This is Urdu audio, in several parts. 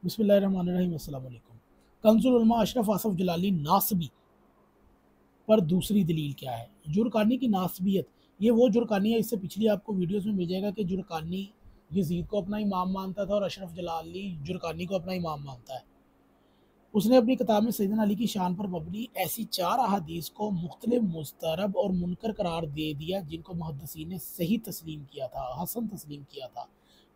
بسم اللہ الرحمن الرحیم، السلام علیکم۔ کنز العلماء اشرف آصف جلالی ناسبی پر دوسری دلیل کیا ہے؟ جرقانی کی ناسبیت، یہ وہ جرقانی ہے، اس سے پچھلی آپ کو ویڈیوز میں مل جائے گا کہ جرقانی یزید کو اپنا امام مانتا تھا اور اشرف جلالی جرقانی کو اپنا امام مانتا ہے۔ اس نے اپنی کتاب میں سیدنا علی کی شان پر مبنی ایسی 4 احادیث کو مختلف مضطرب اور منکر قرار دے دیا جن کو محدثین نے صحیح تسلیم کیا تھا، حسن تسلیم کیا تھا۔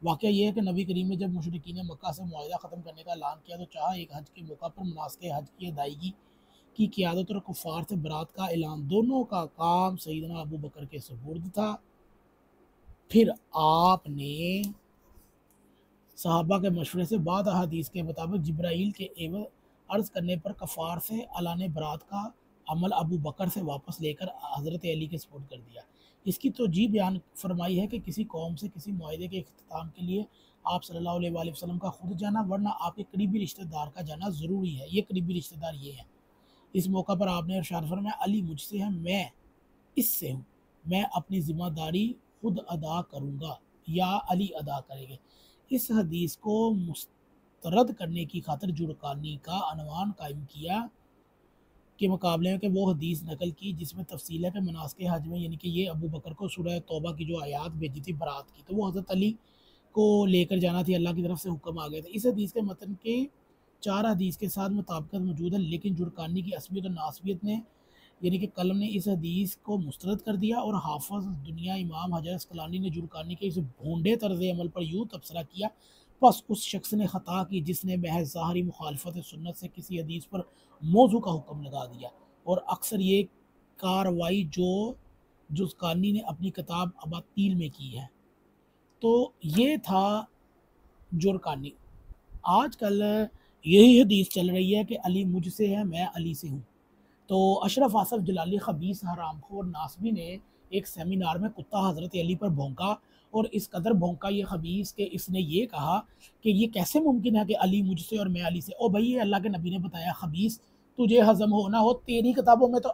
واقعہ یہ ہے کہ نبی کریم نے جب مشرکین مکہ سے معاہدہ ختم کرنے کا اعلان کیا تو چاہا ایک حج کے موقع پر مناسک حج کی ادائیگی کی قیادت اور کفار سے برات کا اعلان، دونوں کا کام سیدنا ابو بکر کے سپرد تھا۔ پھر آپ نے صحابہ کے مشورے سے بعد احادیث کے مطابق جبرائیل کے عوض عرض کرنے پر کفار سے اعلان برات کا عمل ابو بکر سے واپس لے کر حضرت علی کے سپرد کر دیا۔ اس کی توجیہ بیان فرمائی ہے کہ کسی قوم سے کسی معاہدے کے اختتام کے لیے آپ صلی اللہ علیہ وآلہ وسلم کا خود جانا ورنہ آپ کے قریبی رشتہ دار کا جانا ضروری ہے۔ یہ قریبی رشتہ دار یہ ہے۔ اس موقع پر آپ نے ارشاد فرمایا، علی مجھ سے ہے، میں اس سے ہوں، میں اپنی ذمہ داری خود ادا کروں گا یا علی ادا کریں گے۔ اس حدیث کو مسترد کرنے کی خاطر جرقانی کا عنوان قائم کیا کے مقابلے میں کہ وہ حدیث نقل کی جس میں تفصیل ہے کہ مناسک حج میں، یعنی کہ یہ ابو بکر کو سورہ توبہ کی جو آیات بھیجی تھی برات کی، تو وہ حضرت علی کو لے کر جانا تھی، اللہ کی طرف سے حکم آ گیا تھا۔ اس حدیث کے متن کے 4 حدیث کے ساتھ مطابقت موجود ہے، لیکن جرقانی کی عصبیت اور ناسبیت نے یعنی کہ قلم نے اس حدیث کو مسترد کر دیا اور حافظ دنیا امام حجر اسقلانی نے جرقانی کے اس بھونڈے طرز عمل پر یوں تبصرہ کیا، پس اس شخص نے خطا کی جس نے محض ظاہری مخالفت سنت سے کسی حدیث پر موضوع کا حکم لگا دیا، اور اکثر یہ کاروائی جو جرقانی نے اپنی کتاب اباطیل میں کی ہے۔ تو یہ تھا جرقانی۔ آج کل یہی حدیث چل رہی ہے کہ علی مجھ سے ہے، میں علی سے ہوں۔ تو اشرف آصف جلالی خبیث حرام خور ناسبی نے ایک سیمینار میں کتا حضرت علی پر بھونکا، اور اس قدر بھونکا یہ خبیث کہ اس نے یہ کہا کہ یہ کیسے ممکن ہے کہ علی مجھ سے اور میں علی سے۔ او بھائی، یہ اللہ کے نبی نے بتایا، خبیث تجھے ہضم ہو نہ ہو، تیری کتابوں میں تو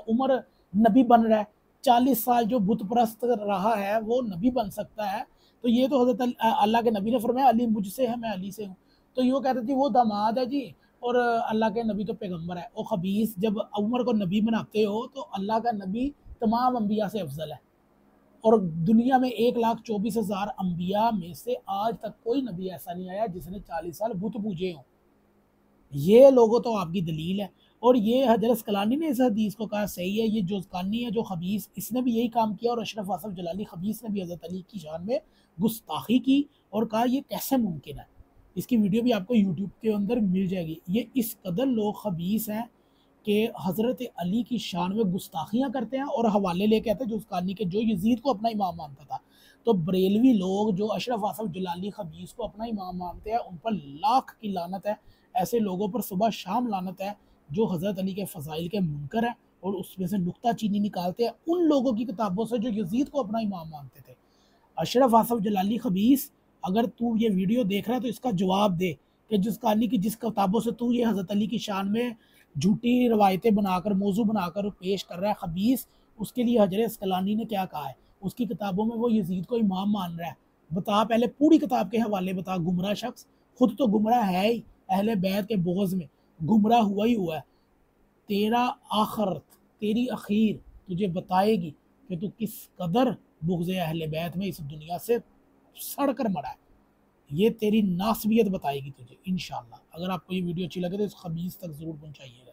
عمر نبی بن رہا ہے، 40 سال جو بت پرست رہا ہے وہ نبی بن سکتا ہے، تو یہ تو حضرت اللہ کے نبی نے فرمایا علی مجھ سے ہے، میں علی سے ہوں۔ تو یہ کہتے تھے وہ داماد ہے جی، اور اللہ کے نبی تو پیغمبر ہے۔ او خبیث، جب عمر کو نبی بناتے ہو تو اللہ کا نبی تمام انبیاء سے افضل ہے، اور دنیا میں 1,24,000 انبیاء میں سے آج تک کوئی نبی ایسا نہیں آیا جس نے 40 سال بت پوجے ہوں۔ یہ لوگوں تو آپ کی دلیل ہے، اور یہ حجر اسقلانی نے اس حدیث کو کہا صحیح ہے، یہ جرقانی ہے جو خبیث، اس نے بھی یہی کام کیا، اور اشرف آصف جلالی خبیث نے بھی حضرت علی کی شان میں گستاخی کی اور کہا یہ کیسے ممکن ہے۔ اس کی ویڈیو بھی آپ کو یوٹیوب کے اندر مل جائے گی۔ یہ اس قدر لوگ خبیث ہیں کہ حضرت علی کی شان میں گستاخیاں کرتے ہیں اور حوالے لے کے آتے ہیں جرقانی کے جو یزید کو اپنا امام مانتا تھا۔ تو بریلوی لوگ جو اشرف آصف جلالی خبیث کو اپنا امام مانتے ہیں، ان پر لاکھ کی لعنت ہے۔ ایسے لوگوں پر صبح شام لعنت ہے جو حضرت علی کے فضائل کے منکر ہیں اور اس میں سے نکتہ چینی نکالتے ہیں ان لوگوں کی کتابوں سے جو یزید کو اپنا امام مانتے تھے۔ اشرف آصف جلالی خبیث، اگر تو یہ ویڈیو دیکھ رہا ہے تو اس کا جواب دے کہ جرقانی کی جس کتابوں سے تو یہ حضرت علی کی شان میں جھوٹی روایتیں بنا کر، موضوع بنا کر پیش کر رہا ہے، خبیث، اس کے لیے حجر اسقلانی نے کیا کہا ہے؟ اس کی کتابوں میں وہ یزید کو امام مان رہا ہے۔ بتا، پہلے پوری کتاب کے حوالے بتا، گمراہ شخص، خود تو گمراہ ہے ہی، اہل بیت کے بغض میں گمراہ ہوا ہے۔ تیرا آخرت، تیری اخیر تجھے بتائے گی کہ تو کس قدر بغض اہل بیت میں اس دنیا سے سڑ کر مرا ہے۔ یہ تیری ناسبیت بتائے گی تجھے انشاءاللہ۔ اگر آپ کو یہ ویڈیو اچھی لگے تو اس خبیث تک ضرور پہنچائیے گا۔